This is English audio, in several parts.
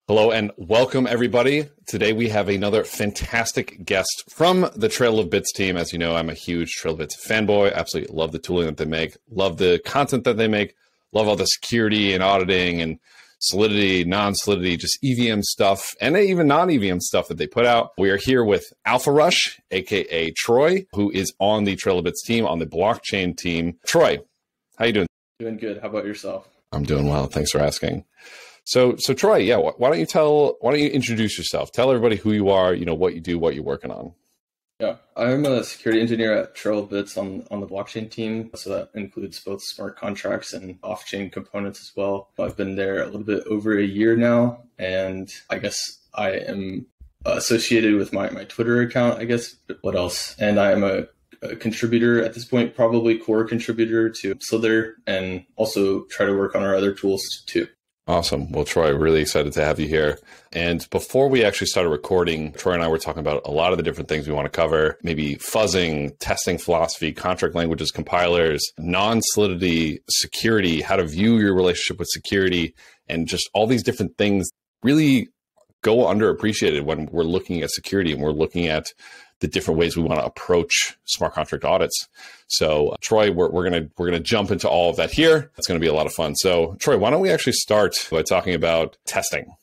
Hello and welcome, everybody. Today we have another fantastic guest from the Trail of Bits team. As you know, I'm a huge Trail of Bits fanboy. Absolutely love the tooling that they make, love the content that they make, love all the security and auditing and Solidity, non-Solidity, just EVM stuff, and even non-EVM stuff that they put out. We are here with Alpha Rush, aka Troy, who is on the Trail of Bits team, on the blockchain team. Troy, how you doing? Doing good. How about yourself? I'm doing well. Thanks for asking. So Troy, yeah, why don't you introduce yourself? Tell everybody who you are, what you do, what you're working on. Yeah, I'm a security engineer at Trail of Bits on the blockchain team. So that includes both smart contracts and off-chain components as well. I've been there a little bit over a year now, and I guess I am associated with my Twitter account, I guess. What else? And I am a contributor at this point, probably core contributor to Slither, and also try to work on our other tools too. Awesome. Well, Troy, really excited to have you here. And before we actually started recording, Troy and I were talking about a lot of the different things we want to cover, maybe fuzzing, testing philosophy, contract languages, compilers, non-Solidity, security, how to view your relationship with security, and just all these different things really go underappreciated when we're looking at security and we're looking at the different ways we want to approach smart contract audits. So Troy, we're gonna jump into all of that here. It's going to be a lot of fun. So Troy, why don't we actually start by talking about testing,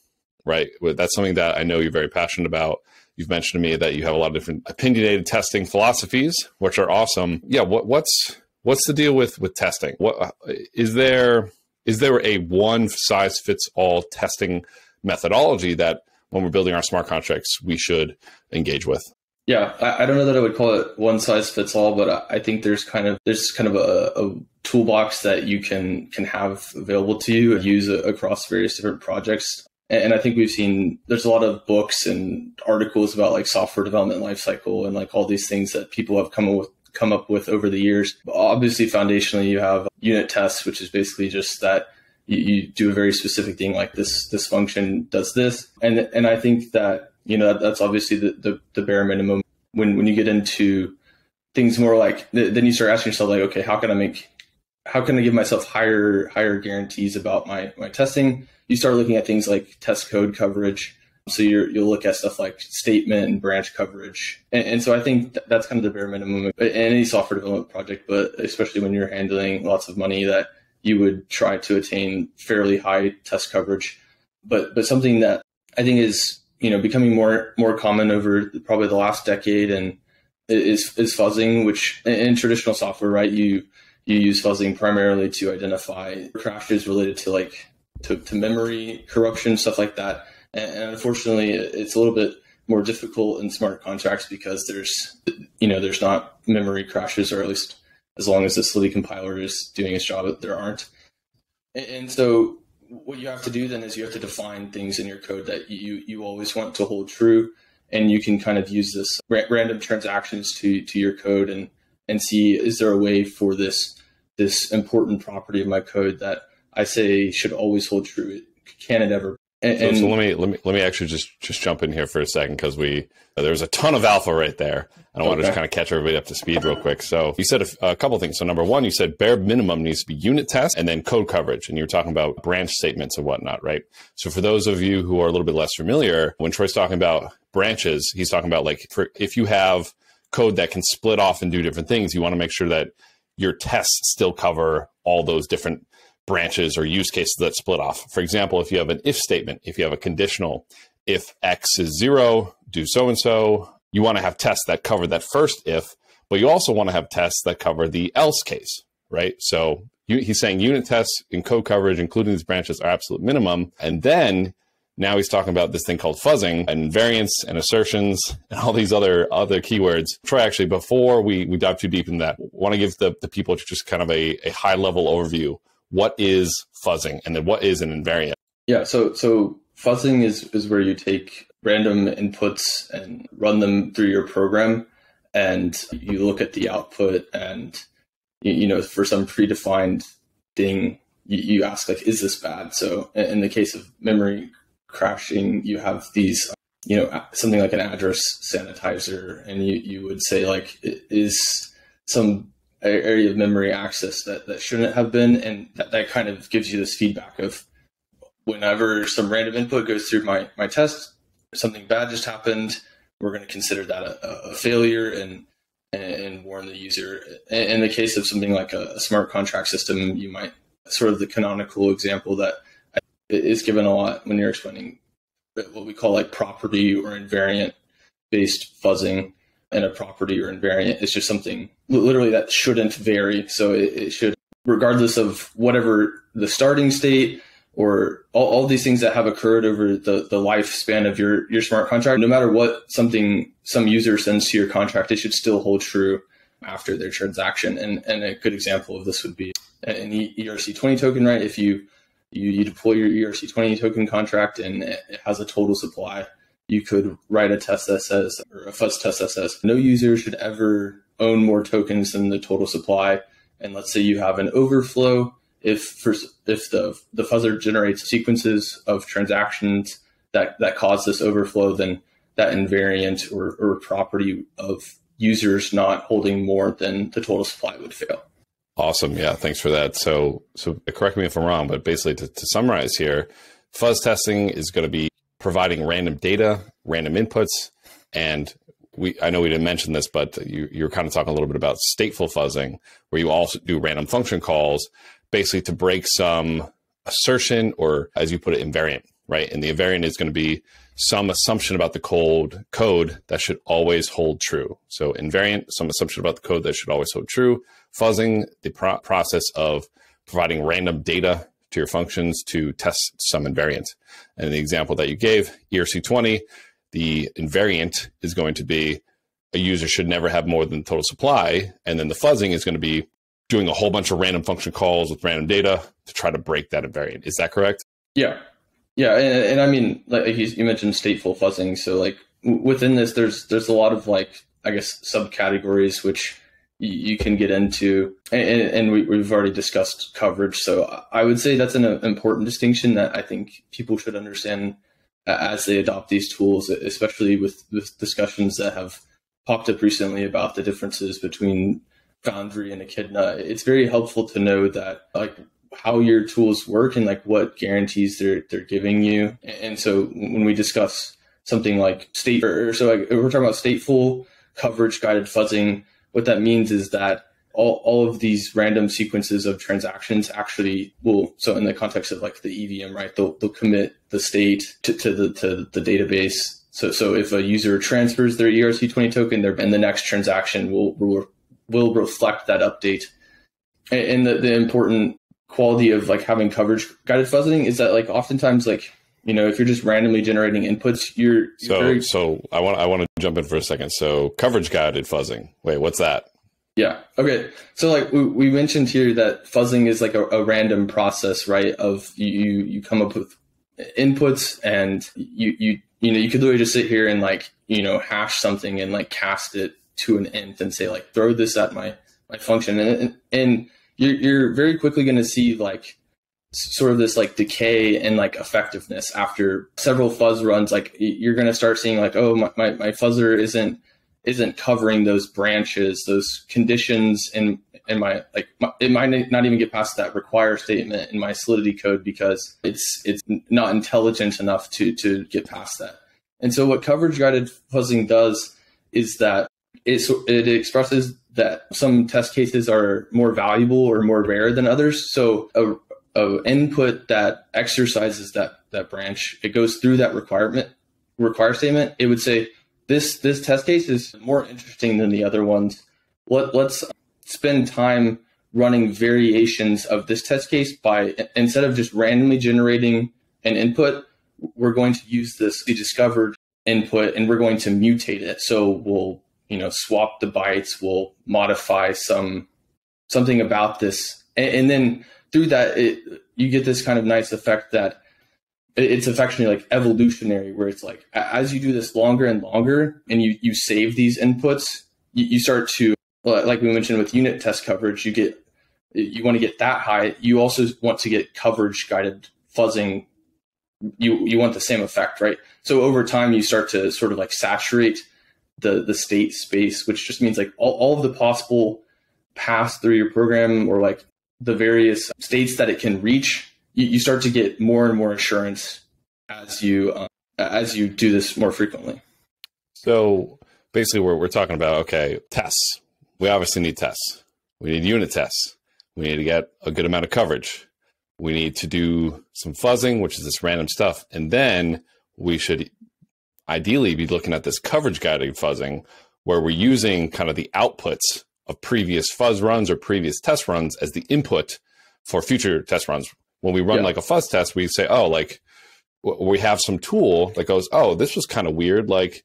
right? That's something that I know you're very passionate about. You've mentioned to me that you have a lot of different opinionated testing philosophies, which are awesome. Yeah, what's the deal with testing? What is there a one size fits all testing methodology that when we're building our smart contracts we should engage with? Yeah, I don't know that I would call it one size fits all, but I think there's kind of a toolbox that you can have available to you and use across various different projects. And I think there's a lot of books and articles about like software development lifecycle and like all these things that people have come up with over the years. But obviously, foundationally, you have unit tests, which is basically just that you do a very specific thing like this function does this. And I think that that's obviously the bare minimum. When you get into things more like, then you start asking yourself like, okay, how can I give myself higher guarantees about my testing? You start looking at things like test code coverage. So you'll look at stuff like statement and branch coverage. And so I think that's kind of the bare minimum in any software development project, but especially when you're handling lots of money, that you would try to attain fairly high test coverage. But something that I think is becoming more common over probably the last decade, and is fuzzing, which in traditional software, right, you use fuzzing primarily to identify crashes related to memory corruption, stuff like that. And unfortunately, it's a little bit more difficult in smart contracts because there's not memory crashes, or at least as long as the Solidity compiler is doing its job, there aren't. And so what you have to do then is you have to define things in your code that you always want to hold true, and you can kind of use this random transactions to your code and see, is there a way for this important property of my code that I say should always hold true? Can it ever? So let me actually just jump in here for a second, because there's a ton of alpha right there, and I want to just kind of catch everybody up to speed real quick. So you said a couple of things. So number one, you said bare minimum needs to be unit test and then code coverage, and you were talking about branch statements and whatnot, right? So for those of you who are a little bit less familiar, when Troy's talking about branches, he's talking about if you have code that can split off and do different things, you want to make sure that your tests still cover all those different branches or use cases that split off. For example, if you have an if statement, if you have a conditional, if X is 0, do so-and-so, you want to have tests that cover that first if, but you also want to have tests that cover the else case, right? So he's saying unit tests and code coverage, including these branches, are absolute minimum. And then now he's talking about this thing called fuzzing and variants and assertions and all these other keywords. Troy, actually, before we dive too deep in that, want to give the people just kind of a high level overview. What is fuzzing, and then what is an invariant? Yeah, so fuzzing is where you take random inputs and run them through your program, and you look at the output, and for some predefined thing, you ask like, is this bad? So in the case of memory crashing, you have these, something like an address sanitizer, and you would say like, is some area of memory access that shouldn't have been, and that kind of gives you this feedback of, whenever some random input goes through my test, something bad just happened, we're going to consider that a failure and warn the user. In the case of something like a smart contract system, you might, sort of the canonical example that is given a lot when you're explaining what we call like property or invariant based fuzzing. And a property or invariant is just something literally that shouldn't vary. So it should, regardless of whatever the starting state or all these things that have occurred over the lifespan of your smart contract, no matter what some user sends to your contract, it should still hold true after their transaction. And a good example of this would be an ERC20 token, right? If you deploy your ERC20 token contract and it has a total supply, you could write a test that says, or a fuzz test that says, no user should ever own more tokens than the total supply. And let's say you have an overflow. If the fuzzer generates sequences of transactions that cause this overflow, then that invariant or property of users not holding more than the total supply would fail. Awesome. Yeah, thanks for that. So correct me if I'm wrong, but basically to summarize here, fuzz testing is going to be providing random data, random inputs, and I know we didn't mention this, but you're kind of talking a little bit about stateful fuzzing, where you also do random function calls, basically to break some assertion, or as you put it, invariant, right? And the invariant is going to be some assumption about the code that should always hold true. So invariant, some assumption about the code that should always hold true. Fuzzing, the process of providing random data to your functions to test some invariant. And the example that you gave, ERC20, the invariant is going to be a user should never have more than the total supply. And then the fuzzing is going to be doing a whole bunch of random function calls with random data to try to break that invariant. Is that correct? Yeah. Yeah. And I mean, like you mentioned stateful fuzzing. So like within this, there's a lot of like, I guess, subcategories, which you can get into, and we've already discussed coverage. So I would say that's an important distinction that I think people should understand as they adopt these tools, especially with discussions that have popped up recently about the differences between Foundry and Echidna. It's very helpful to know that like how your tools work and like what guarantees they're giving you. And so when we discuss something like we're talking about stateful coverage guided fuzzing, what that means is that all of these random sequences of transactions actually will, so in the context of like the EVM, right, they'll commit the state to the database. So if a user transfers their ERC20 token, and the next transaction will reflect that update. And the important quality of like having coverage guided fuzzing is that like oftentimes like, if you're just randomly generating inputs, So I want to jump in for a second. So coverage guided fuzzing. Wait, what's that? Yeah. Okay. So like we mentioned here that fuzzing is like a random process, right? Of you come up with inputs and you could literally just sit here and like, hash something and like cast it to an int and say like, throw this at my function. And you're very quickly going to see like sort of this like decay and like effectiveness after several fuzz runs. Like you're going to start seeing like, oh, my fuzzer isn't covering those branches, those conditions in my it might not even get past that require statement in my Solidity code because it's not intelligent enough to get past that. And so what coverage guided fuzzing does is that it expresses that some test cases are more valuable or more rare than others. So a input that exercises that branch, it goes through that require statement. It would say, this test case is more interesting than the other ones. Let's spend time running variations of this test case by, instead of just randomly generating an input, we're going to use the discovered input and we're going to mutate it. So we'll, swap the bytes, we'll modify something about this. And then through that, you get this kind of nice effect that it's affectionately like evolutionary, where it's like, as you do this longer and longer and you save these inputs, you start to, like we mentioned with unit test coverage, you want to get that high. You also want to get coverage guided fuzzing. You want the same effect, right? So over time, you start to sort of like saturate the state space, which just means like all of the possible paths through your program or like the various states that it can reach you start to get more and more assurance as you do this more frequently. So basically, we're talking about, okay, tests. We obviously need tests. We need unit tests. We need to get a good amount of coverage. We need to do some fuzzing, which is this random stuff. And then we should ideally be looking at this coverage guided fuzzing, where we're using kind of the outputs of previous fuzz runs or previous test runs as the input for future test runs. When we run like a fuzz test, we say, oh, like we have some tool that goes, oh, this was kind of weird. Like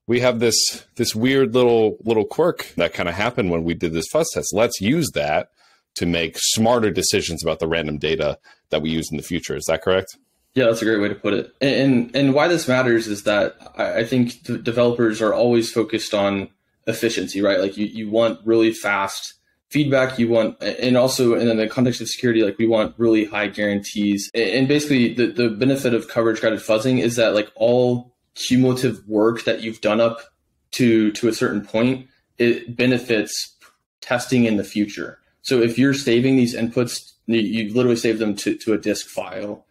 we have this weird little quirk that kind of happened when we did this fuzz test. Let's use that to make smarter decisions about the random data that we use in the future. Is that correct? Yeah, that's a great way to put it. And why this matters is that I think developers are always focused on efficiency, right? Like you want really fast feedback, you want, and also in the context of security, like we want really high guarantees. And basically the benefit of coverage guided fuzzing is that like all cumulative work that you've done up to a certain point, it benefits testing in the future. So if you're saving these inputs, you literally save them to a disk file,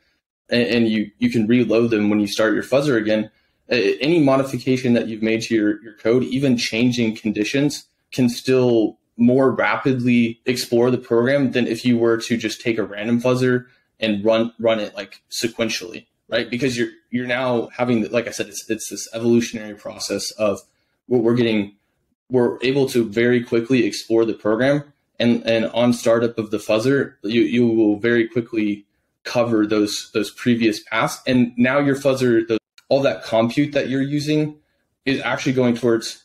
and you can reload them when you start your fuzzer again. Any modification that you've made to your code, even changing conditions, can still more rapidly explore the program than if you were to just take a random fuzzer and run it like sequentially, right? Because you're now having, like I said, it's this evolutionary process of what we're able to very quickly explore the program. And on startup of the fuzzer, you will very quickly cover those previous paths. And now your fuzzer, all that compute that you're using is actually going towards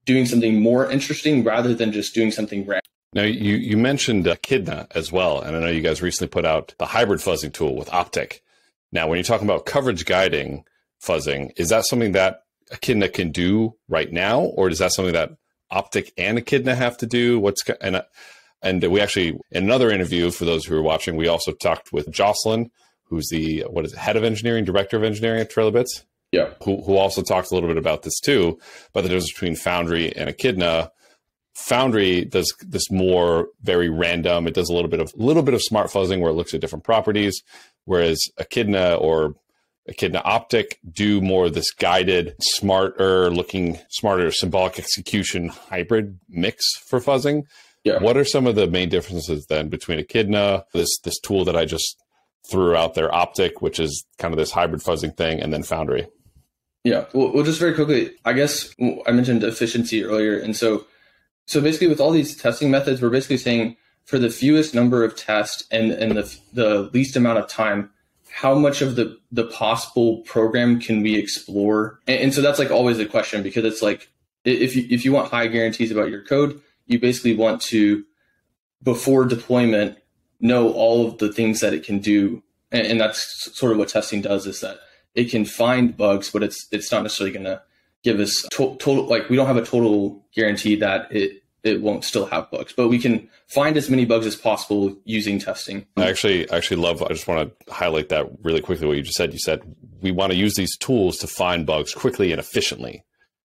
doing something more interesting rather than just doing something random. Now, you mentioned Echidna as well. And I know you guys recently put out the hybrid fuzzing tool with Optic. Now, when you're talking about coverage guiding fuzzing, is that something that Echidna can do right now? Or is that something that Optic and Echidna have to do? And we actually, in another interview, for those who are watching, we also talked with Jocelyn, who's the head of engineering, director of engineering at TrailerBits. Yeah. Who also talked a little bit about this too, about the difference between Foundry and Echidna. Foundry does this more very random. It does a little bit of smart fuzzing where it looks at different properties, whereas Echidna Optic do more of this guided, smarter symbolic execution hybrid mix for fuzzing. Yeah. What are some of the main differences then between Echidna, this tool that I just threw out there, Optic, which is kind of this hybrid fuzzing thing, and then Foundry? Yeah. Well, just very quickly, I guess I mentioned efficiency earlier. And so basically with all these testing methods, we're basically saying for the fewest number of tests and the least amount of time, how much of the possible program can we explore? And so that's like always the question, because it's like, if you want high guarantees about your code, you basically want to, before deployment, know all of the things that it can do. And that's sort of what testing does, is that it can find bugs, but it's not necessarily going to give us total, like we don't have a total guarantee that it won't still have bugs, but we can find as many bugs as possible using testing. I actually love, I just want to highlight that really quickly, what you just said. You said we want to use these tools to find bugs quickly and efficiently.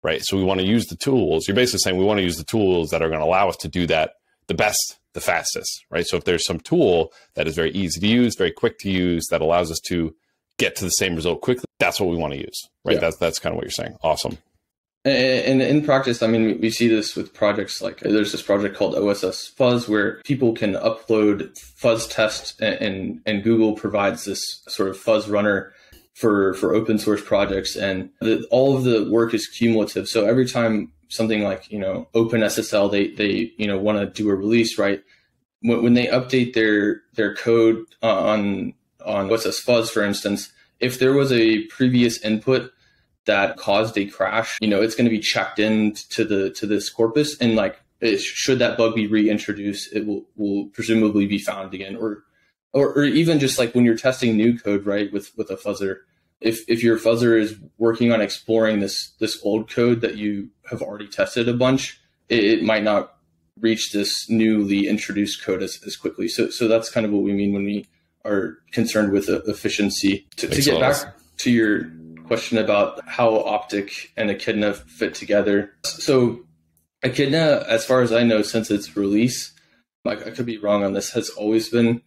Right. So we want to use the tools. You're basically saying we want to use the tools that are going to allow us to do that the best, the fastest. Right. So if there's some tool that is very easy to use, very quick to use, that allows us to get to the same result quickly, that's what we want to use. Right. Yeah. That's kind of what you're saying. Awesome. And in practice, I mean, we see this with projects like there's this project called OSS Fuzz where people can upload fuzz tests and Google provides this sort of fuzz runner for open source projects, and all of the work is cumulative. So every time something like, OpenSSL, they want to do a release, right? When they update their code on OSS Fuzz, for instance, if there was a previous input that caused a crash, it's going to be checked in to this corpus, and like should that bug be reintroduced, it will presumably be found again, or even just like when you're testing new code, right, with a fuzzer, if your fuzzer is working on exploring this old code that you have already tested a bunch, it might not reach this newly introduced code as quickly. So that's kind of what we mean when we are concerned with efficiency. To get back to your question about how Optic and Echidna fit together. So Echidna, as far as I know, since its release, like I could be wrong on this, has always been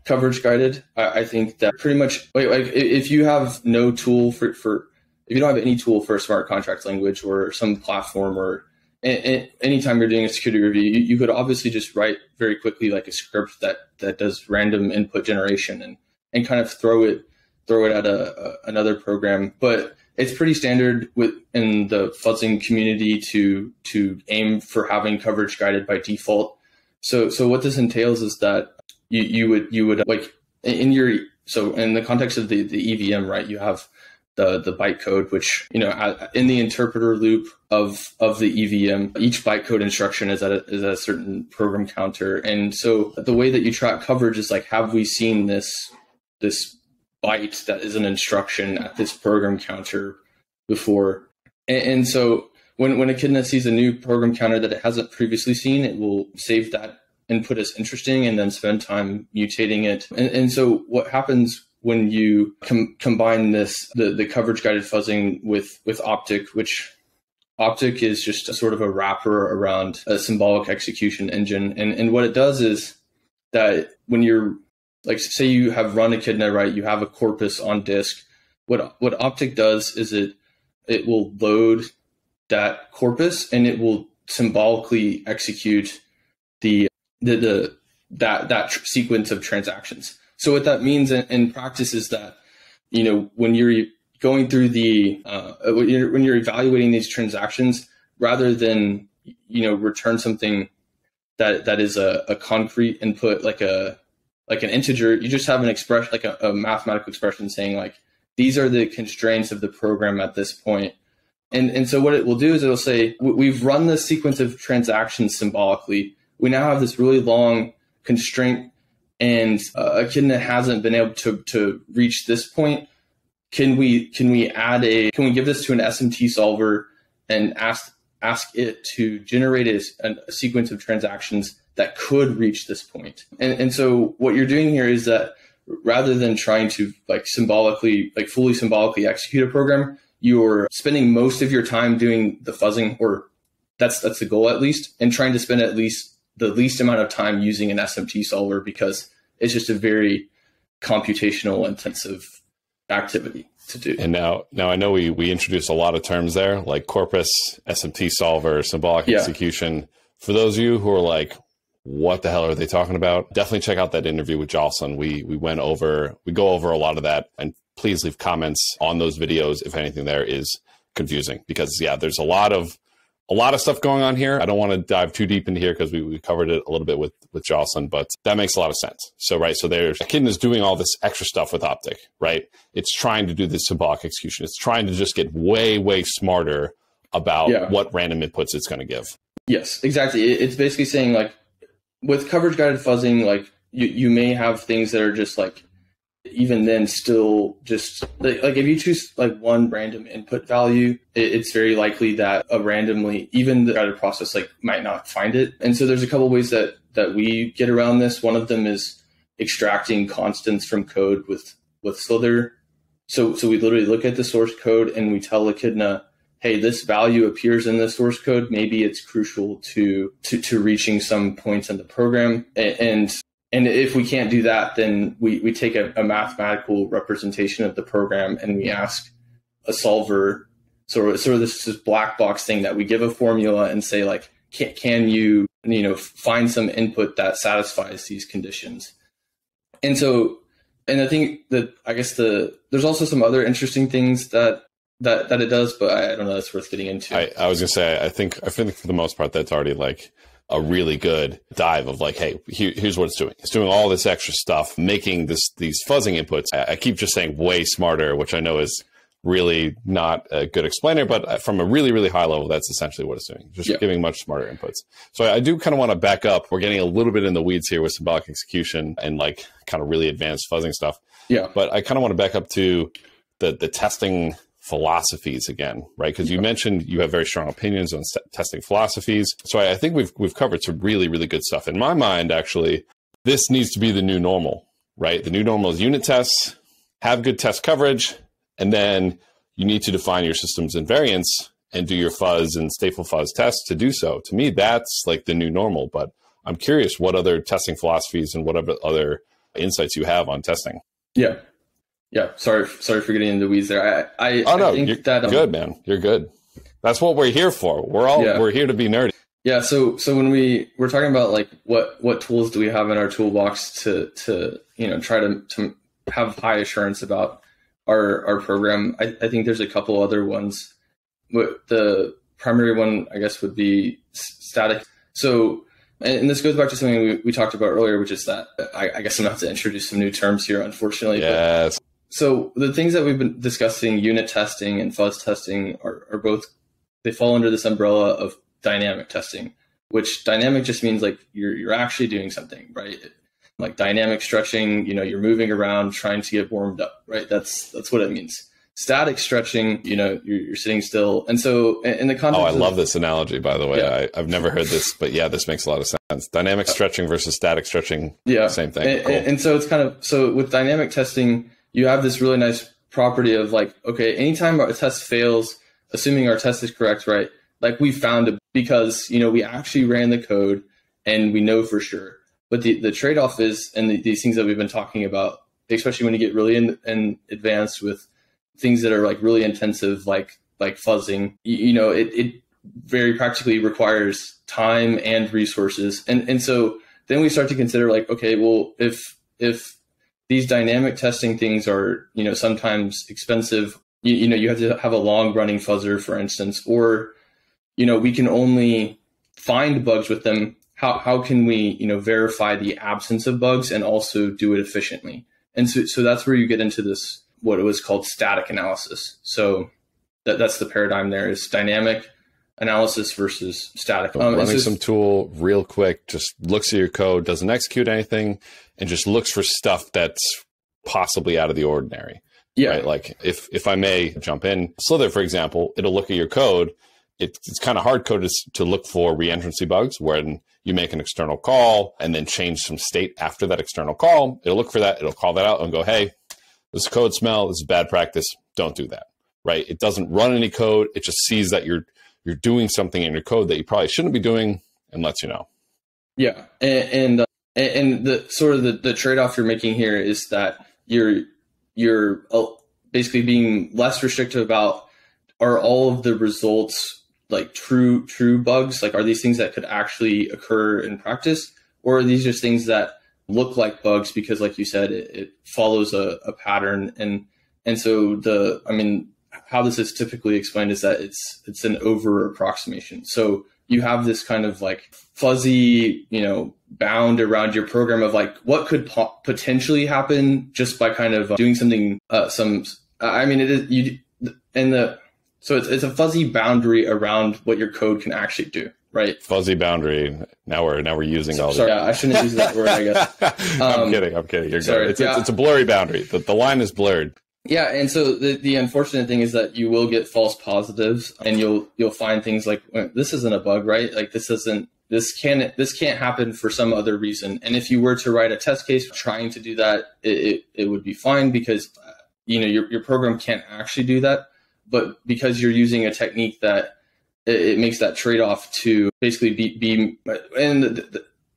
coverage guided. I think that pretty much like if you have no tool for if you don't have any tool for a smart contract language or some platform, or anytime you're doing a security review, you could obviously just write very quickly like a script that does random input generation and kind of throw it at another program. But it's pretty standard in the fuzzing community to aim for having coverage guided by default. So what this entails is that you would like in the context of the EVM, right? You have the bytecode, which, in the interpreter loop of the EVM, each bytecode instruction is at a certain program counter. And so the way that you track coverage is like, have we seen this byte that is an instruction at this program counter before? And so when Echidna sees a new program counter that it hasn't previously seen, it will save that input as interesting and then spend time mutating it. And so what happens when you combine the coverage guided fuzzing with Optic, which Optic is just a sort of a wrapper around a symbolic execution engine. And what it does is that when you're like, say you have run Echidna, right? You have a corpus on disk. What Optic does is it will load that corpus and it will symbolically execute that sequence of transactions. So what that means in practice is that, when you're going through when you're evaluating these transactions, rather than, return something that is a concrete input, like an integer, you just have an expression, like a mathematical expression saying like, these are the constraints of the program at this point. And so what it will do is it'll say, we've run this sequence of transactions symbolically. We now have this really long constraint, and Echidna hasn't been able to reach this point. Can we give this to an SMT solver and ask it to generate a sequence of transactions that could reach this point? And so what you're doing here is that rather than trying to fully symbolically execute a program, you're spending most of your time doing the fuzzing, or that's the goal at least, and trying to spend at least the least amount of time using an SMT solver, because it's just a very computational intensive activity to do. And now I know we introduced a lot of terms there, like corpus, SMT solver, symbolic execution. For those of you who are like, what the hell are they talking about? Definitely check out that interview with Jocelyn. We go over a lot of that, and please leave comments on those videos if anything there is confusing, because there's a lot of stuff going on here. I don't want to dive too deep into here because we covered it a little bit with Jocelyn, but that makes a lot of sense. So, right. So Echidna is doing all this extra stuff with Optic, right? It's trying to do this symbolic execution. It's trying to just get way, way smarter about what random inputs it's going to give. Yes, exactly. It's basically saying like, with coverage guided fuzzing, like you may have things that are just like, even then still just like if you choose like one random input value, it's very likely that even the guided process like might not find it. And so there's a couple of ways that we get around this. One of them is extracting constants from code with Slither. So we literally look at the source code and we tell Echidna, hey, this value appears in the source code. Maybe it's crucial to reaching some points in the program. And if we can't do that, then we take a mathematical representation of the program and we ask a solver, sort of this black box thing that we give a formula and say like, can you find some input that satisfies these conditions? And I think that there's also some other interesting things that it does, but I don't know, that's worth getting into. I was gonna say, I think for the most part, that's already like a really good dive of like, hey, here's what it's doing. It's doing all this extra stuff, making these fuzzing inputs. I keep just saying way smarter, which I know is really not a good explainer, but from a really, really high level, that's essentially what it's doing. Just giving much smarter inputs. So I do kind of want to back up. We're getting a little bit in the weeds here with symbolic execution and like kind of really advanced fuzzing stuff. Yeah. But I kind of want to back up to the testing philosophies again, right? Because you mentioned you have very strong opinions on testing philosophies. So I think we've covered some really, really good stuff. In my mind, actually, this needs to be the new normal, right? The new normal is unit tests, have good test coverage, and then you need to define your system's invariants and do your fuzz and stateful fuzz tests to do so. To me, that's like the new normal. But I'm curious what other testing philosophies and what other insights you have on testing. Yeah. Yeah. Sorry for getting into the weeds there. I think you're that good, man. You're good. That's what we're here for. We're here to be nerdy. Yeah. So when we're talking about like what tools do we have in our toolbox to try to have high assurance about our program, I think there's a couple other ones. The primary one, I guess, would be static. So, and this goes back to something we talked about earlier, which is that I guess I'm going to have to introduce some new terms here, unfortunately. Yes. So the things that we've been discussing, unit testing and fuzz testing, are both, they fall under this umbrella of dynamic testing, which dynamic just means like you're actually doing something, right? Like dynamic stretching, you're moving around trying to get warmed up, right? That's what it means. Static stretching, you're sitting still. And so in the context I love this analogy, by the way. Yeah. I've never heard this, but yeah, this makes a lot of sense. Dynamic stretching versus static stretching. Yeah. Same thing. Cool. And so it's so with dynamic testing, you have this really nice property of like, okay, anytime our test fails, assuming our test is correct, right? Like we found it because, we actually ran the code and we know for sure. But the trade-off is, and these things that we've been talking about, especially when you get really in advanced with things that are like really intensive, like fuzzing, it very practically requires time and resources. And so then we start to consider like, okay, well, if these dynamic testing things are, sometimes expensive, you have to have a long running fuzzer, for instance, or, we can only find bugs with them. How can we, verify the absence of bugs and also do it efficiently? And so that's where you get into this, what it was called static analysis. So that's the paradigm there, is dynamic analysis versus static. Running some tool real quick, just looks at your code, doesn't execute anything, and just looks for stuff that's possibly out of the ordinary. Yeah. Right? Like if I may jump in, Slither, for example, it'll look at your code. It's kind of hard coded to look for reentrancy bugs when you make an external call and then change some state after that external call. It'll look for that. It'll call that out and go, hey, this is code smell. This is bad practice. Don't do that. Right? It doesn't run any code. It just sees that you're doing something in your code that you probably shouldn't be doing and lets you know. Yeah. And the sort of the trade-off you're making here is that you're basically being less restrictive about, are all of the results like true bugs? Like, are these things that could actually occur in practice, or are these just things that look like bugs because, like you said, it follows a pattern? And so how this is typically explained is that it's an over approximation. So you have this kind of like fuzzy, bound around your program of like what could potentially happen just by kind of doing something. So it's a fuzzy boundary around what your code can actually do, right? Fuzzy boundary. Now we're using all. Sorry, I shouldn't use that word, I guess. I'm kidding. You're sorry, good. It's a blurry boundary. The line is blurred. Yeah, and so the unfortunate thing is that you will get false positives, and you'll find things like, this isn't a bug, right? Like this can't happen for some other reason. And if you were to write a test case trying to do that, it would be fine because your program can't actually do that. But because you're using a technique that it makes that trade-off to basically be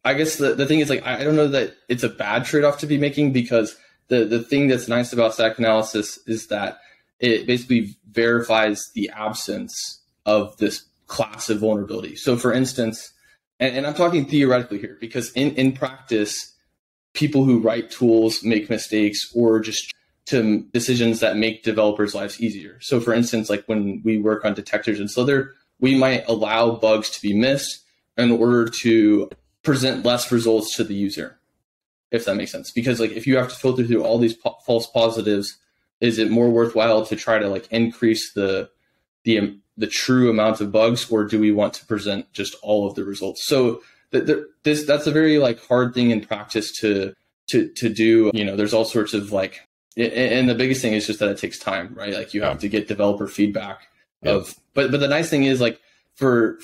I guess the thing is, like, I don't know that it's a bad trade-off to be making, because the thing that's nice about static analysis is that it basically verifies the absence of this class of vulnerability. So for instance, and I'm talking theoretically here, because in practice, people who write tools make mistakes or just to decisions that make developers' lives easier. So for instance, like when we work on detectors in Slither, we might allow bugs to be missed in order to present less results to the user, if that makes sense. Because like if you have to filter through all these false positives, is it more worthwhile to try to like increase the true amount of bugs, or do we want to present just all of the results? So that's a very like hard thing in practice to do. There's all sorts of like, and the biggest thing is just that it takes time, right? Like you have to get developer feedback but the nice thing is like for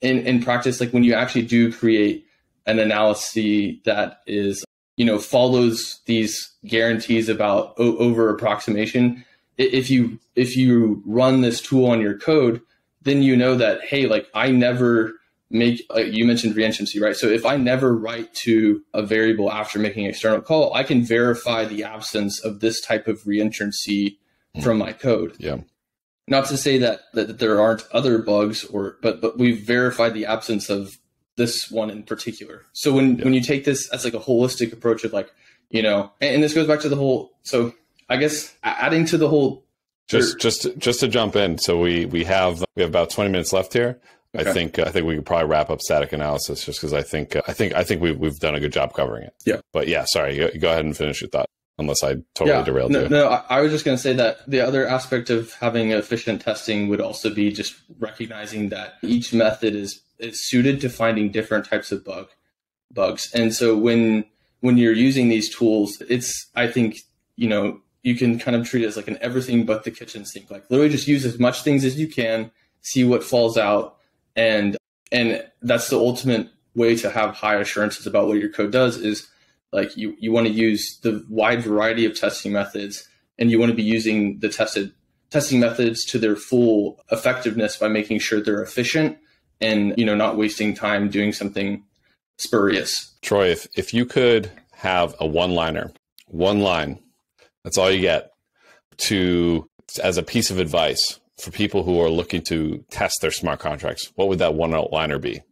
in practice, like when you actually do create an analysis that is, follows these guarantees about over approximation, if you run this tool on your code, then that, hey, like I never make, you mentioned reentrancy, right? So if I never write to a variable after making an external call, I can verify the absence of this type of reentrancy from my code. Yeah. Not to say that there aren't other bugs, but we've verified the absence of this one in particular. So when you take this as like a holistic approach of like, and this goes back to the whole, so I guess adding to the whole. Just to jump in. So we have about 20 minutes left here. Okay. I think we could probably wrap up static analysis just because I think we've done a good job covering it. Yeah. But yeah, sorry, go ahead and finish your thought. Unless I totally derailed you. No, I was just going to say that the other aspect of having efficient testing would also be just recognizing that each method is suited to finding different types of bugs. And so when you're using these tools, I think, you can kind of treat it as like an everything but the kitchen sink. Like literally just use as much things as you can, see what falls out. And that's the ultimate way to have high assurances about what your code does is, like you want to use the wide variety of testing methods, and you want to be using the testing methods to their full effectiveness by making sure they're efficient and, not wasting time doing something spurious. Troy, if you could have a one line, that's all you get as a piece of advice for people who are looking to test their smart contracts, what would that one-liner be?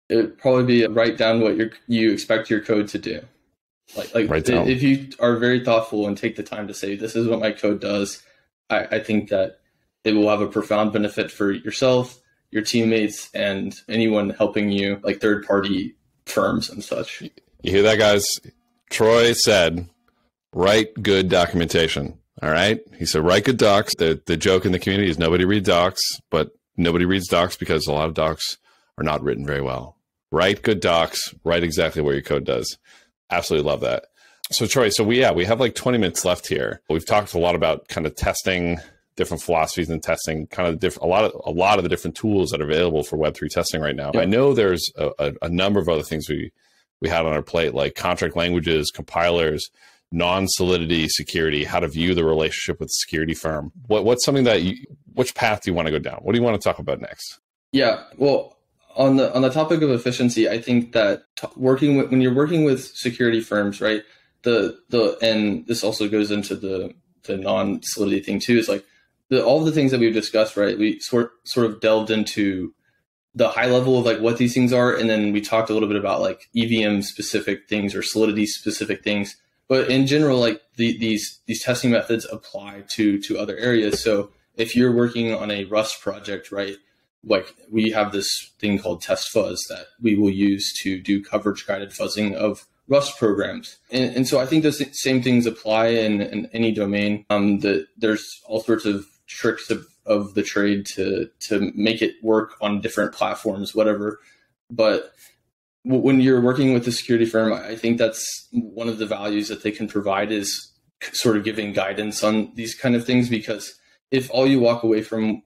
It would probably be write down what you expect your code to do. Like if you are very thoughtful and take the time to say, this is what my code does, I think that it will have a profound benefit for yourself, your teammates, and anyone helping you, like third-party firms and such. You hear that, guys? Troy said, write good documentation. All right. He said, write good docs. The joke in the community is nobody reads docs, but nobody reads docs because a lot of docs are not written very well. Write good docs, write exactly what your code does. Absolutely love that. So Troy, we have like 20 minutes left here. We've talked a lot about kind of testing, different philosophies in testing, kind of a lot of the different tools that are available for Web3 testing right now. Yeah. I know there's a number of other things we had on our plate, like contract languages, compilers, non-solidity security, how to view the relationship with the security firm. What's something which path do you want to go down? What do you want to talk about next? Yeah, well, on the topic of efficiency, I think that when you're working with security firms, right? And this also goes into the non-solidity thing too. Is like all the things that we've discussed, right? We sort of delved into the high level of like what these things are, and then we talked a little bit about like EVM specific things or Solidity specific things. But in general, like these testing methods apply to other areas. So if you're working on a Rust project, right? Like we have this thing called test fuzz that we will use to do coverage guided fuzzing of Rust programs. And so I think those same things apply in any domain. That there's all sorts of tricks of the trade to make it work on different platforms, whatever. But when you're working with a security firm, I think that's one of the values that they can provide is sort of giving guidance on these kind of things. Because if all you walk away from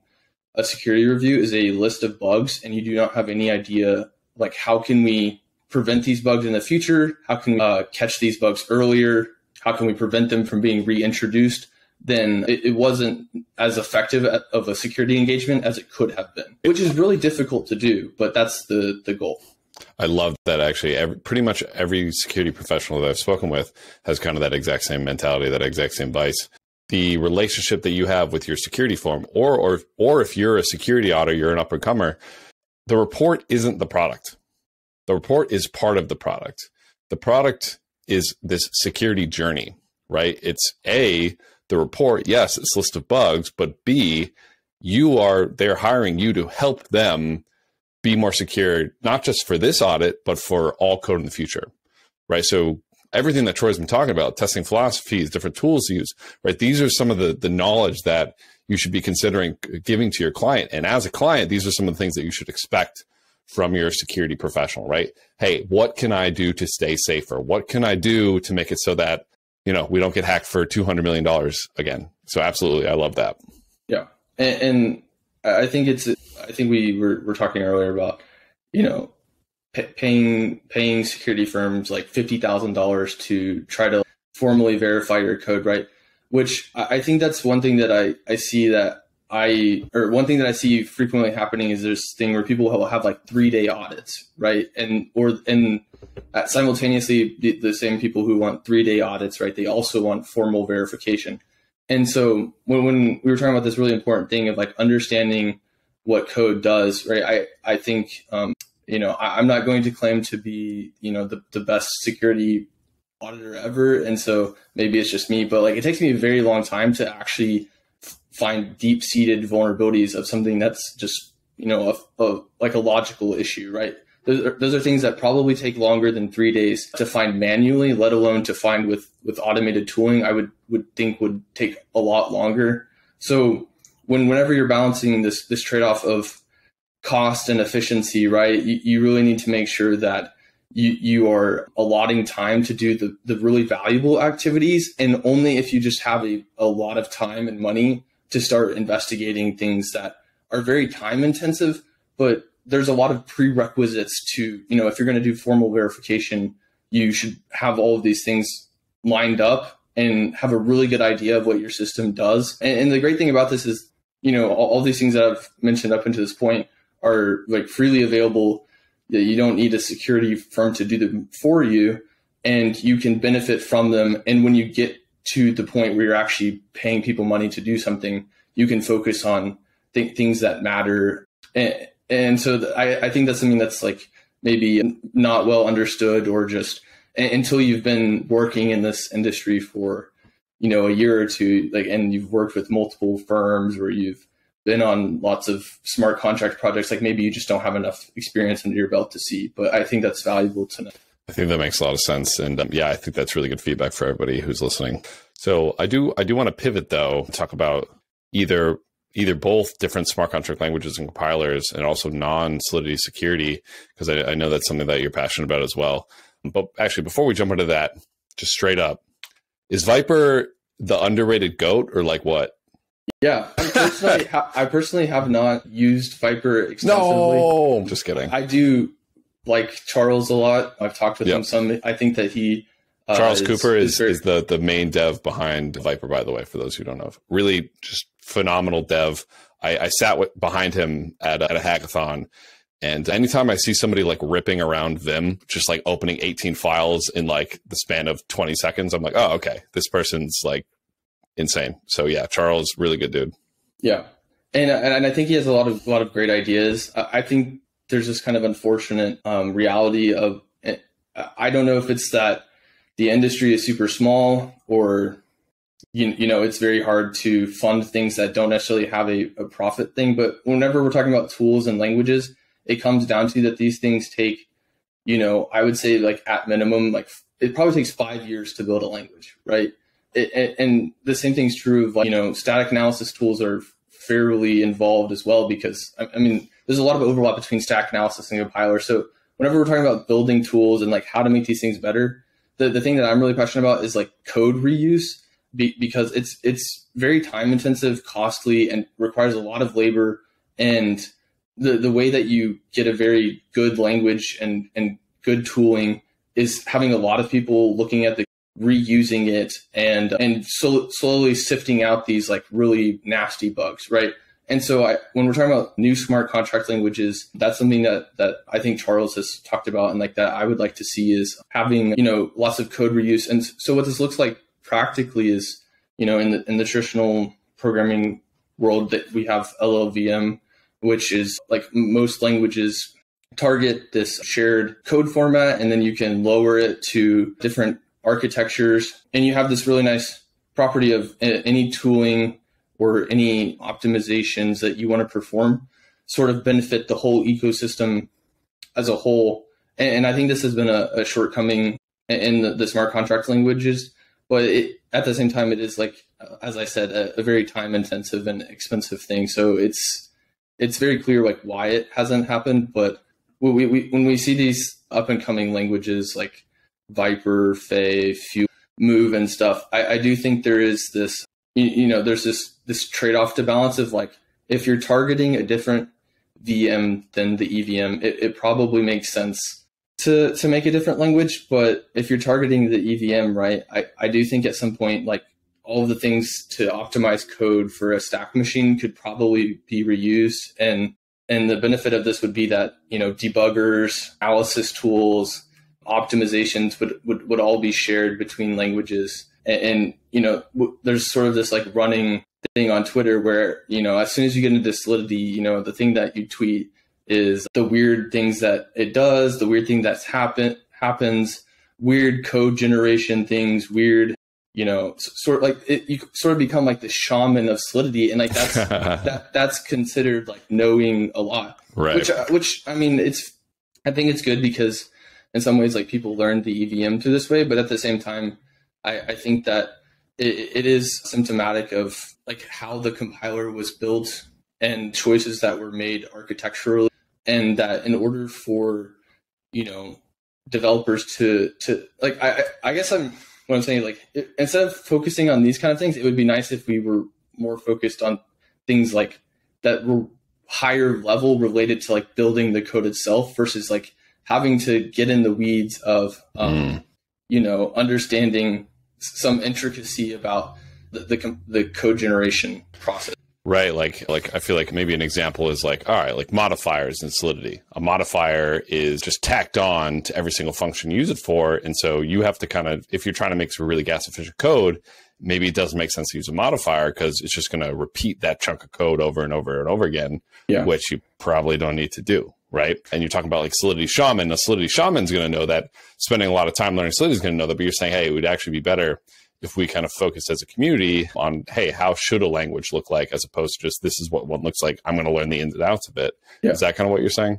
a security review is a list of bugs and you do not have any idea, like how can we prevent these bugs in the future? How can we catch these bugs earlier? How can we prevent them from being reintroduced? Then it wasn't as effective of a security engagement as it could have been, which is really difficult to do, but that's the goal. I love that actually. Pretty much every security professional that I've spoken with has kind of that exact same mentality, that exact same vice. The relationship that you have with your security firm, or if you're a security auditor, you're an up-and-comer, the report isn't the product. The report is part of the product. The product is this security journey, right? It's A, the report, yes, it's a list of bugs, but B, they're hiring you to help them be more secure, not just for this audit, but for all code in the future, right? So everything that Troy's been talking about, testing philosophies, different tools to use, right? These are some of the knowledge that you should be considering giving to your client. And as a client, these are some of the things that you should expect from your security professional, right? Hey, what can I do to stay safer? What can I do to make it so that, we don't get hacked for $200 million again? So absolutely. I love that. Yeah. And I think we were talking earlier about, paying security firms like $50,000 to try to formally verify your code, right? Which I think that's one thing that I see that or one thing that I see frequently happening is there's this thing where people will have like 3-day audits, right? And simultaneously, the same people who want 3-day audits, right? They also want formal verification. And so when we were talking about this really important thing of like understanding what code does, right? I think, I'm not going to claim to be, the best security auditor ever. And so maybe it's just me, but like, it takes me a very long time to actually find deep-seated vulnerabilities of something that's just, like a logical issue, right? Those are things that probably take longer than 3 days to find manually, let alone to find with automated tooling. I would think would take a lot longer. So whenever you're balancing this trade-off of cost and efficiency, right, you really need to make sure that you are allotting time to do the really valuable activities, and only if you just have a lot of time and money to start investigating things that are very time intensive, but there's a lot of prerequisites to, if you're going to do formal verification, you should have all of these things lined up and have a really good idea of what your system does. And the great thing about this is, all these things that I've mentioned up until this point are like freely available. You don't need a security firm to do them for you, and you can benefit from them. And when you get to the point where you're actually paying people money to do something, you can focus on things that matter. And so I think that's something that's like maybe not well understood, or just until you've been working in this industry for, a year or two, like, and you've worked with multiple firms, or you've been on lots of smart contract projects, like maybe you just don't have enough experience under your belt to see. But I think that's valuable to know. I think that makes a lot of sense. And I think that's really good feedback for everybody who's listening. So I do want to pivot though, talk about either both different smart contract languages and compilers, and also non-Solidity security, because I know that's something that you're passionate about as well. But actually, before we jump into that, just straight up, is Viper the underrated GOAT, or like what? Yeah, I personally have not used Viper extensively. No, just kidding. I do like Charles a lot. I've talked with him some. I think that he Charles Cooper is the main dev behind Viper, by the way, for those who don't know. Really just phenomenal dev. I sat behind him at a hackathon, and anytime I see somebody like ripping around Vim, just like opening 18 files in like the span of 20 seconds, I'm like, oh, okay, this person's like insane. So yeah, Charles, really good dude. Yeah. And I think he has a lot of great ideas. I think there's this kind of unfortunate reality of, I don't know if it's that the industry is super small, or it's very hard to fund things that don't necessarily have a profit thing. But whenever we're talking about tools and languages, it comes down to that these things take, I would say like at minimum, like it probably takes 5 years to build a language, right? And the same thing's true of like, static analysis tools are fairly involved as well, because I mean, there's a lot of overlap between static analysis and compiler. So whenever we're talking about building tools and like how to make these things better, the thing that I'm really passionate about is like code reuse, because it's very time intensive, costly, and requires a lot of labor. And the way that you get a very good language and good tooling is having a lot of people looking at the reusing it and slowly sifting out these like really nasty bugs, right? And so when we're talking about new smart contract languages, that's something that I think Charles has talked about, and like that I would like to see is having, lots of code reuse. And so what this looks like practically is, in the traditional programming world, that we have LLVM, which is like most languages target this shared code format, and then you can lower it to different architectures. And you have this really nice property of any tooling or any optimizations that you want to perform sort of benefit the whole ecosystem as a whole. And I think this has been a shortcoming in the smart contract languages, but at the same time, it is like, as I said, a very time intensive and expensive thing. So it's very clear like why it hasn't happened. But when we see these up and coming languages like Viper, Fay, Fuel, Move and stuff, I do think there is this, there's this trade-off to balance of like, if you're targeting a different VM than the EVM, it probably makes sense to make a different language. But if you're targeting the EVM, right, I do think at some point, like all of the things to optimize code for a stack machine could probably be reused. And the benefit of this would be that, debuggers, analysis tools, optimizations would all be shared between languages. And there's sort of this like running thing on Twitter where, as soon as you get into Solidity, the thing that you tweet is the weird things that it does, the weird thing that's happens, weird code generation things, weird, sort of like you sort of become like the shaman of Solidity. And like that's, that's considered like knowing a lot, right? Which I mean, I think it's good because in some ways, like people learn the EVM through this way, but at the same time, I think that it is symptomatic of like how the compiler was built and choices that were made architecturally, and that in order for, developers to like, I guess what I'm saying, like, instead of focusing on these kind of things, it would be nice if we were more focused on things like that were higher level related to like building the code itself versus like having to get in the weeds of, understanding some intricacy about the code generation process. Right. Like I feel like maybe an example is like, all right, like modifiers in Solidity. A modifier is just tacked on to every single function you use it for. And so you have to kind of, if you're trying to make some really gas efficient code, maybe it doesn't make sense to use a modifier because it's just going to repeat that chunk of code over and over and over again, which you probably don't need to do. Right. And you're talking about like Solidity Shaman. A Solidity Shaman's going to know that, spending a lot of time learning Solidity is going to know that, but you're saying, hey, it would actually be better if we kind of focus as a community on, hey, how should a language look like, as opposed to just, this is what one looks like, I'm going to learn the ins and outs of it. Yeah. Is that kind of what you're saying?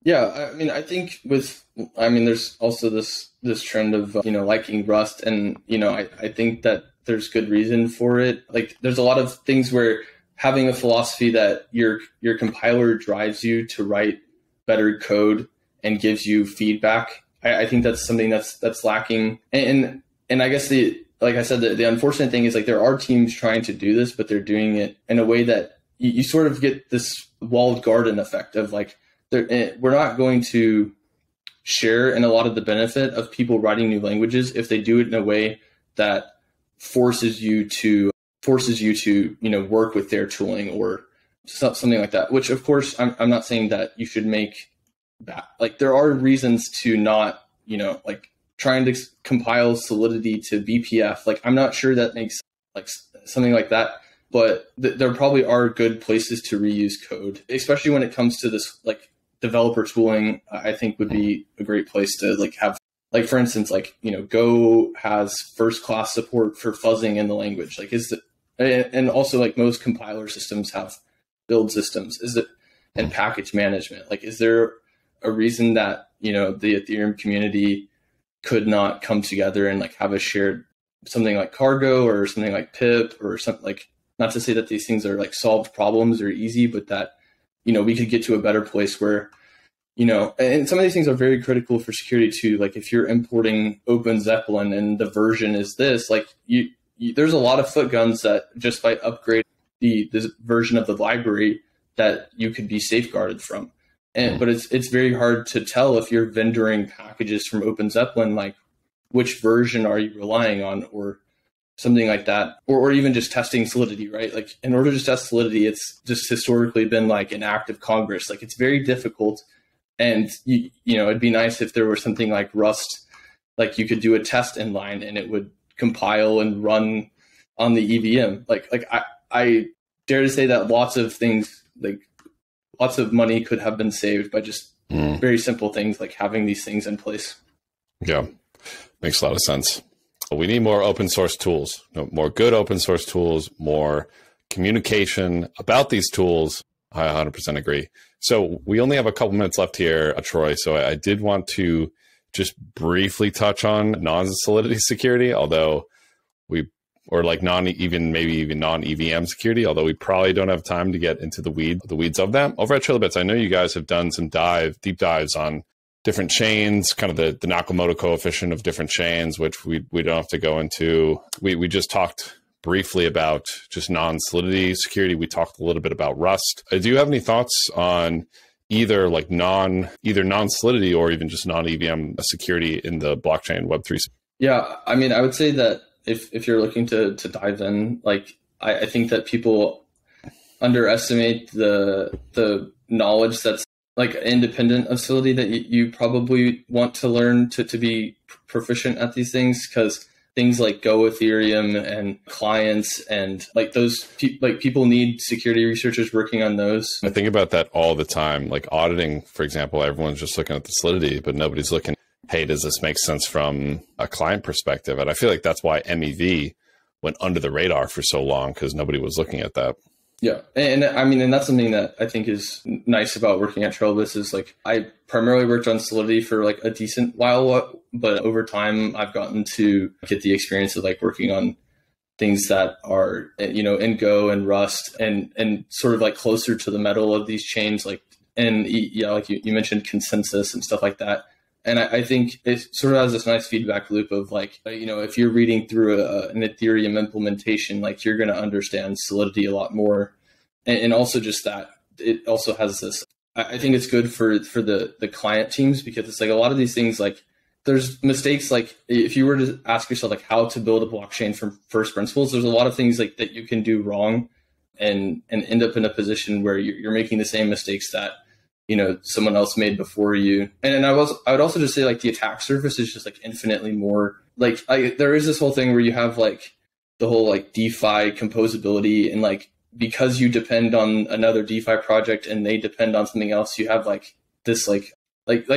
Yeah. I mean, I think there's also this trend of, liking Rust. And, I think that there's good reason for it. Like there's a lot of things where having a philosophy that your compiler drives you to write better code and gives you feedback. I think that's something that's lacking. And I guess like I said, the unfortunate thing is like there are teams trying to do this, but they're doing it in a way that you sort of get this walled garden effect of like, we're not going to share in a lot of the benefit of people writing new languages if they do it in a way that forces you to work with their tooling or something like that. Which of course I'm not saying that you should make that. Like there are reasons to not, like trying to compile Solidity to BPF. Like I'm not sure that makes like something like that, but there probably are good places to reuse code, especially when it comes to this like developer tooling. I think would be a great place to like have, like for instance, like Go has first class support for fuzzing in the language. Like and also like most compiler systems have build systems. And package management. Like is there a reason that the Ethereum community could not come together and like have a shared something like Cargo or something like Pip or something, like, not to say that these things are like solved problems or easy, but that, we could get to a better place where, and some of these things are very critical for security too. Like if you're importing Open Zeppelin and the version is this, like there's a lot of foot guns that just by upgrade this version of the library that you could be safeguarded from. But it's very hard to tell if you're vendoring packages from Open Zeppelin, like which version are you relying on or something like that, or even just testing Solidity, right? Like in order to test Solidity, it's just historically been like an act of Congress. Like it's very difficult. And it'd be nice if there were something like Rust, like you could do a test inline and it would compile and run on the EVM. Like I dare to say that lots of things, like lots of money could have been saved by just very simple things like having these things in place. Yeah, makes a lot of sense. We need more open source tools, more good open source tools, more communication about these tools. I 100% agree. So we only have a couple minutes left here, Troy. So I did want to just briefly touch on non-Solidity security, although maybe even non-EVM security, although we probably don't have time to get into the weeds of that. Over at Trilobits, I know you guys have done some deep dives on different chains, kind of the Nakamoto coefficient of different chains, which we don't have to go into. We just talked briefly about just non-Solidity security. We talked a little bit about Rust. Do you have any thoughts on either non-Solidity or even just non-EVM security in the blockchain Web3? Yeah, I mean, I would say that if you're looking to dive in, like I think that people underestimate the knowledge that's like independent of Solidity that you probably want to learn to be proficient at these things, because things like Go Ethereum and clients and like those like people need security researchers working on those. I think about that all the time. Like auditing, for example, everyone's just looking at the Solidity, but nobody's looking, hey, does this make sense from a client perspective? And I feel like that's why MEV went under the radar for so long, because nobody was looking at that. Yeah. And I mean, and that's something that I think is nice about working at Trailbus is like, I primarily worked on Solidity for like a decent while, but over time I've gotten to get the experience of like working on things that are, you know, in Go and Rust and sort of like closer to the metal of these chains. Like, and yeah, like you mentioned consensus and stuff like that. And I think it sort of has this nice feedback loop of like, you know, if you're reading through an Ethereum implementation, like you're going to understand Solidity a lot more. And also just that it also has this, I think it's good for the client teams, because it's like a lot of these things, like there's mistakes. Like if you were to ask yourself like how to build a blockchain from first principles, there's a lot of things like that you can do wrong and end up in a position where you're making the same mistakes that, you know, someone else made before you. And I would also just say like the attack surface is just like infinitely more like, there is this whole thing where you have like the whole like DeFi composability, and like because you depend on another DeFi project and they depend on something else, you have like this like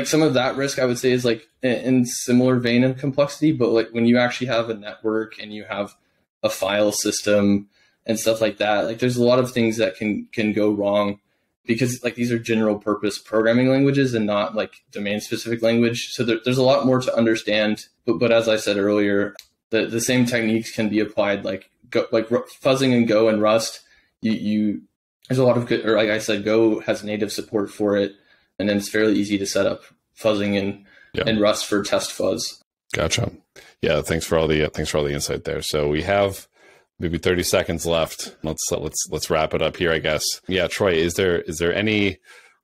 some of that risk I would say is like in similar vein of complexity. But like when you actually have a network and you have a file system and stuff like that, like there's a lot of things that can go wrong, because like these are general purpose programming languages and not like domain specific language. So there's a lot more to understand. But as I said earlier, the same techniques can be applied like fuzzing and Go and Rust. There's a lot of good, or like I said, Go has native support for it, and then it's fairly easy to set up fuzzing and Rust for test fuzz. Gotcha. Yeah. Thanks for all the insight there. So we have maybe 30 seconds left. Let's wrap it up here, I guess. Yeah. Troy, is there any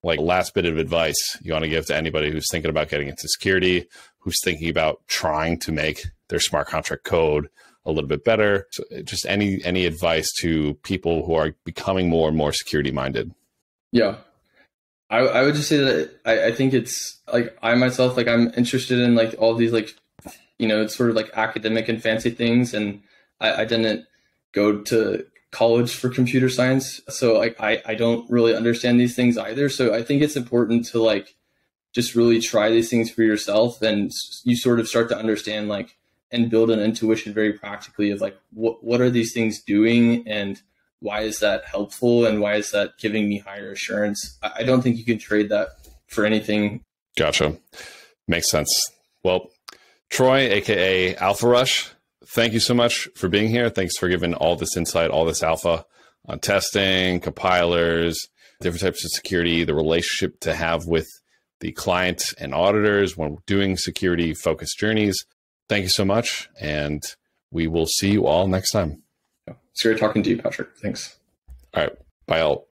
like last bit of advice you want to give to anybody who's thinking about getting into security, who's thinking about trying to make their smart contract code a little bit better? So just any advice to people who are becoming more and more security minded? Yeah. I would just say that I think it's like I myself, like I'm interested in like all these like, you know, it's sort of like academic and fancy things. And I didn't go to college for computer science. So like I don't really understand these things either. So I think it's important to like just really try these things for yourself, and you sort of start to understand like and build an intuition very practically of like what are these things doing and why is that helpful and why is that giving me higher assurance? I don't think you can trade that for anything. Gotcha. Makes sense. Well, Troy, aka Alpha Rush, thank you so much for being here. Thanks for giving all this insight, all this alpha on testing, compilers, different types of security, the relationship to have with the client and auditors when doing security focused journeys. Thank you so much. And we will see you all next time. It's great talking to you, Patrick. Thanks. All right. Bye all.